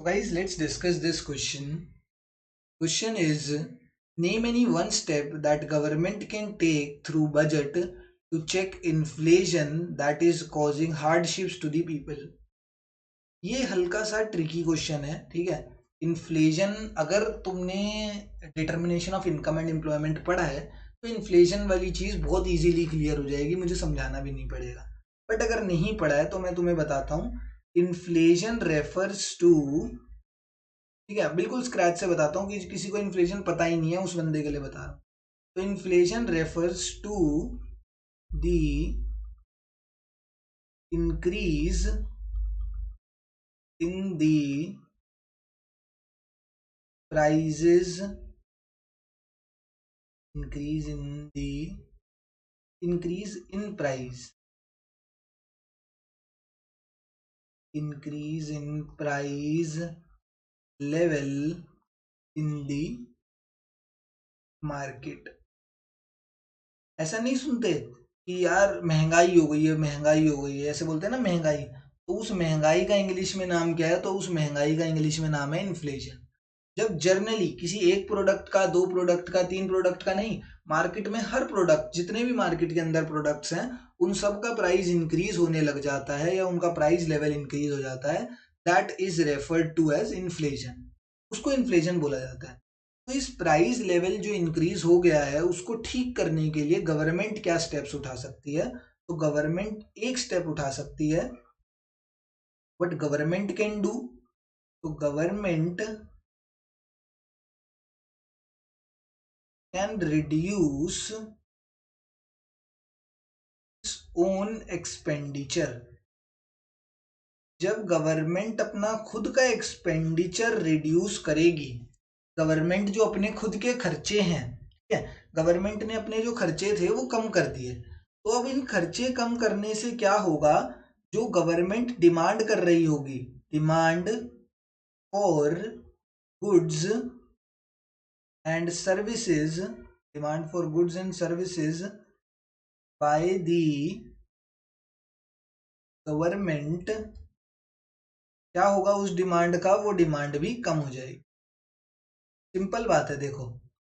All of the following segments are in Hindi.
So guys, let's discuss this question. Question is, name any one step that government can take through budget to check inflation that is causing hardships to the people. ये हल्का सा ट्रिकी क्वेश्चन है, ठीक है। इन्फ्लेशन, अगर तुमने determination of income and employment पढ़ा है तो इन्फ्लेशन वाली चीज बहुत इजीली क्लियर हो जाएगी, मुझे समझाना भी नहीं पड़ेगा। बट अगर नहीं पढ़ा है तो मैं तुम्हें बताता हूँ। इन्फ्लेशन रेफर्स टू, ठीक है, बिल्कुल स्क्रैच से बताता हूँ कि किसी को इन्फ्लेशन पता ही नहीं है, उस बंदे के लिए बता रहा हूँ। तो inflation refers to the increase in the prices, increase in the increase in price, increase in price level in the market। ऐसा नहीं सुनते कि यार महंगाई हो गई है, महंगाई हो गई है, ऐसे बोलते हैं ना महंगाई। तो उस महंगाई का इंग्लिश में नाम क्या है? तो उस महंगाई का इंग्लिश में नाम है इन्फ्लेशन। जब जर्नली किसी एक प्रोडक्ट का, दो प्रोडक्ट का, तीन प्रोडक्ट का नहीं, मार्केट में हर प्रोडक्ट, जितने भी मार्केट के अंदर प्रोडक्ट्स हैं, उन सब का प्राइस इंक्रीज होने लग जाता है या उनका प्राइस लेवल इंक्रीज हो जाता है, that is referred to as inflation. उसको इन्फ्लेशन बोला जाता है। तो इस प्राइस लेवल जो इंक्रीज हो गया है उसको ठीक करने के लिए गवर्नमेंट क्या स्टेप्स उठा सकती है? तो गवर्नमेंट एक स्टेप उठा सकती है। What government can do? तो government can reduce its own expenditure। जब गवर्नमेंट अपना खुद का एक्सपेंडिचर रिड्यूस करेगी, गवर्नमेंट जो अपने खुद के खर्चे हैं, ठीक है, गवर्नमेंट ने अपने जो खर्चे थे वो कम कर दिए, तो अब इन खर्चे कम करने से क्या होगा? जो गवर्नमेंट डिमांड कर रही होगी, demand for goods and services, demand for goods and services by the government, क्या होगा उस डिमांड का? वो डिमांड भी कम हो जाएगी। सिंपल बात है। देखो,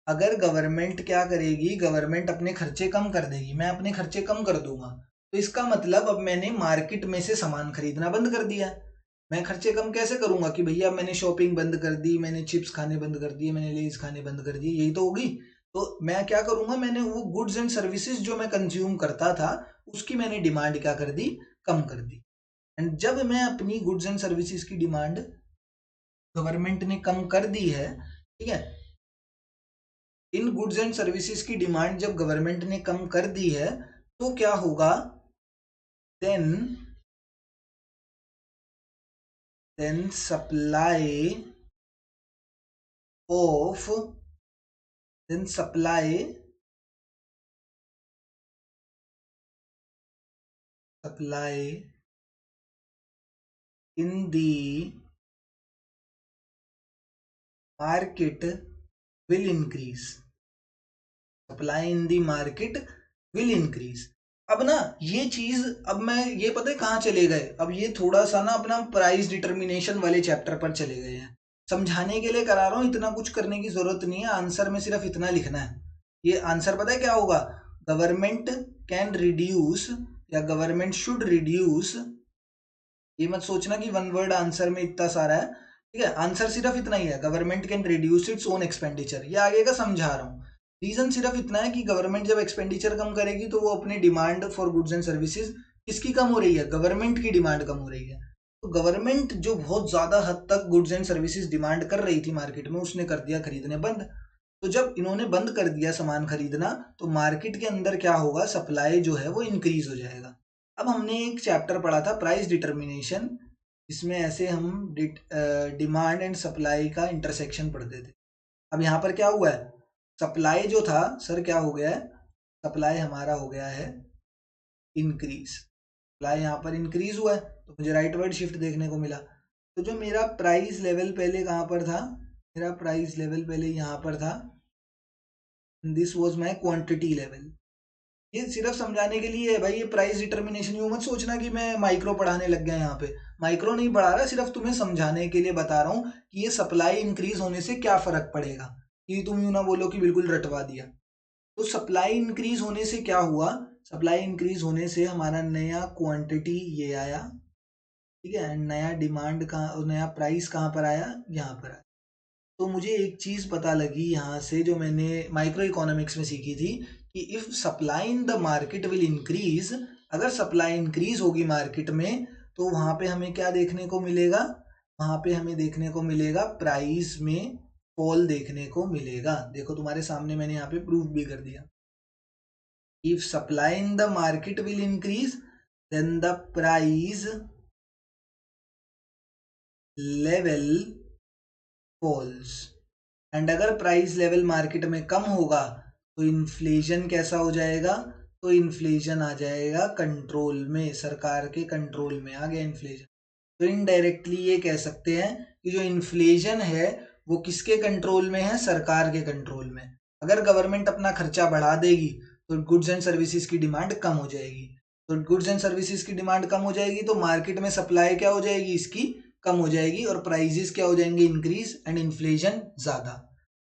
अगर गवर्नमेंट क्या करेगी, गवर्नमेंट अपने खर्चे कम कर देगी, मैं अपने खर्चे कम कर दूंगा, तो इसका मतलब अब मैंने मार्केट में से सामान खरीदना बंद कर दिया। मैं खर्चे कम कैसे करूंगा कि भैया मैंने शॉपिंग बंद कर दी, मैंने चिप्स खाने बंद कर दिए, मैंने लेज खाने बंद कर दिए, यही तो होगी। तो मैं क्या करूंगा, मैंने वो गुड्स एंड सर्विसेज जो मैं कंज्यूम करता था उसकी मैंने डिमांड क्या कर दी? कम कर दी। एंड जब मैं अपनी गुड्स एंड सर्विसेज की डिमांड गवर्नमेंट ने कम कर दी है, ठीक है, इन गुड्स एंड सर्विसेज की डिमांड जब गवर्नमेंट ने कम कर दी है, तो क्या होगा? Then supply of, then supply in the market will increase, supply in the market will increase. अब ना ये चीज, अब मैं ये पता है कहाँ चले गए? अब ये थोड़ा सा ना अपना प्राइस डिटर्मिनेशन वाले चैप्टर पर चले गए हैं। समझाने के लिए करा रहा हूँ, इतना कुछ करने की जरूरत नहीं है, आंसर में सिर्फ इतना लिखना है। ये आंसर पता है क्या होगा? गवर्नमेंट कैन रिड्यूस या गवर्नमेंट शुड रिड्यूस। ये मत सोचना कि वन वर्ड आंसर में इतना सारा है, ठीक है। आंसर सिर्फ इतना ही है, government can reduce its own expenditure. ये आगे का समझा रहा हूँ। रीजन सिर्फ इतना है कि गवर्नमेंट जब एक्सपेंडिचर कम करेगी तो वो अपनी demand for goods and services किसकी कम हो रही है? गवर्नमेंट की डिमांड कम हो रही है। तो गवर्नमेंट जो बहुत ज्यादा हद तक गुड्स एंड सर्विसेज डिमांड कर रही थी मार्केट में, उसने कर दिया खरीदने बंद। तो जब इन्होंने बंद कर दिया सामान खरीदना, तो मार्केट के अंदर क्या होगा? सप्लाई जो है वो इंक्रीज हो जाएगा। अब हमने एक चैप्टर पढ़ा था प्राइस डिटर्मिनेशन, इसमें ऐसे हम डिमांड एंड सप्लाई का इंटरसेक्शन पढ़ते थे। अब यहाँ पर क्या हुआ है? सप्लाई जो था सर क्या हो गया है? सप्लाई हमारा हो गया है इंक्रीज। सप्लाई यहाँ पर इंक्रीज हुआ है तो मुझे राइट वर्ड शिफ्ट देखने को मिला। तो जो मेरा प्राइस लेवल पहले कहाँ पर था? मेरा प्राइस लेवल पहले यहाँ पर था, this was my quantity level. ये सिर्फ समझाने के लिए है भाई। ये प्राइस डिटर्मिनेशन यू मत सोचना कि मैं माइक्रो पढ़ाने लग गया यहाँ पे, माइक्रो नहीं पढ़ा रहा, सिर्फ तुम्हें समझाने के लिए बता रहा हूँ कि ये सप्लाई इंक्रीज होने से क्या फर्क पड़ेगा, कि तुम यूं ना बोलो कि बिल्कुल रटवा दिया। तो सप्लाई इंक्रीज होने से क्या हुआ, सप्लाई इंक्रीज होने से हमारा नया क्वांटिटी ये आया, ठीक है, नया डिमांड कहाँ, नया प्राइस कहाँ पर आया, यहाँ पर आया। तो मुझे एक चीज पता लगी यहाँ से जो मैंने माइक्रो इकोनॉमिक्स में सीखी थी, कि if supply in the market will increase, अगर सप्लाई इंक्रीज होगी मार्केट में तो वहां पे हमें क्या देखने को मिलेगा, वहां पे हमें देखने को मिलेगा प्राइस में फॉल देखने को मिलेगा। देखो तुम्हारे सामने मैंने यहाँ पे प्रूफ भी कर दिया। If supply in the market will increase then the price level falls, and अगर प्राइस लेवल मार्केट में कम होगा तो इन्फ्लेशन कैसा हो जाएगा, तो इन्फ्लेशन आ जाएगा कंट्रोल में, सरकार के कंट्रोल में आ गया इन्फ्लेशन। तो इनडायरेक्टली ये कह सकते हैं कि जो इन्फ्लेशन है वो किसके कंट्रोल में है, सरकार के कंट्रोल में। अगर गवर्नमेंट अपना खर्चा बढ़ा देगी तो गुड्स एंड सर्विसेज की डिमांड कम हो जाएगी, तो गुड्स एंड सर्विसेज की डिमांड कम हो जाएगी तो मार्केट में सप्लाई क्या हो जाएगी, इसकी कम हो जाएगी, और प्राइजेस क्या हो जाएंगे, इंक्रीज, एंड इन्फ्लेशन ज्यादा।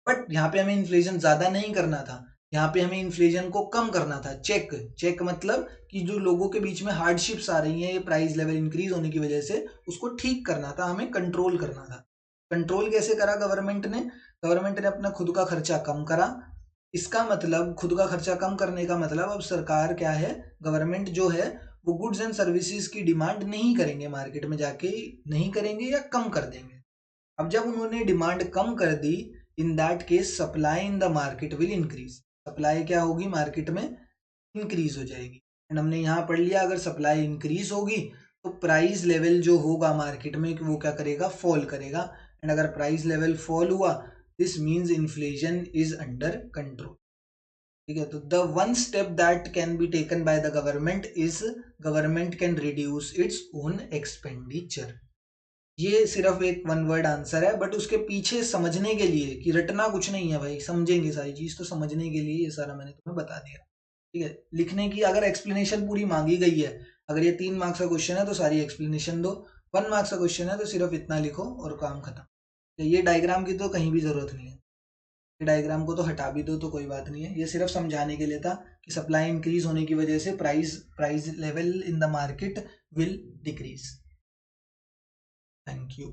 बट यहाँ पे हमें इन्फ्लेशन ज्यादा नहीं करना था, यहाँ पे हमें इन्फ्लेशन को कम करना था। चेक, चेक मतलब कि जो लोगों के बीच में हार्डशिप्स आ रही हैं ये प्राइस लेवल इंक्रीज होने की वजह से, उसको ठीक करना था, हमें कंट्रोल करना था। कंट्रोल कैसे करा गवर्नमेंट ने, गवर्नमेंट ने अपना खुद का खर्चा कम करा। इसका मतलब खुद का खर्चा कम करने का मतलब अब सरकार क्या है, गवर्नमेंट जो है वो गुड्स एंड सर्विसेज की डिमांड नहीं करेंगे, मार्केट में जाके नहीं करेंगे या कम कर देंगे। अब जब उन्होंने डिमांड कम कर दी, in that case supply in the market will increase, supply क्या होगी मार्केट में, इंक्रीज हो जाएगी। एंड हमने यहाँ पढ़ लिया अगर सप्लाई इंक्रीज होगी तो प्राइस लेवल जो होगा मार्केट में वो क्या करेगा, फॉल करेगा। एंड अगर प्राइस लेवल फॉल हुआ this means inflation is under control, ठीक है। तो the one step that can be taken by the government is government can reduce its own expenditure. ये सिर्फ एक वन वर्ड आंसर है, बट उसके पीछे समझने के लिए, कि रटना कुछ नहीं है भाई, समझेंगे सारी चीज, तो समझने के लिए ये सारा मैंने तुम्हें बता दिया, ठीक है। लिखने की अगर एक्सप्लेनेशन पूरी मांगी गई है, अगर ये 3 मार्क्स का क्वेश्चन है तो सारी एक्सप्लेनेशन दो, 1 मार्क्स का क्वेश्चन है तो सिर्फ इतना लिखो और काम खत्म। ये डायग्राम की तो कहीं भी जरूरत नहीं है, ये डायग्राम को तो हटा भी दो तो कोई बात नहीं है, ये सिर्फ समझाने के लिए था कि सप्लाई इंक्रीज होने की वजह से price level in the market will decrease. Thank you.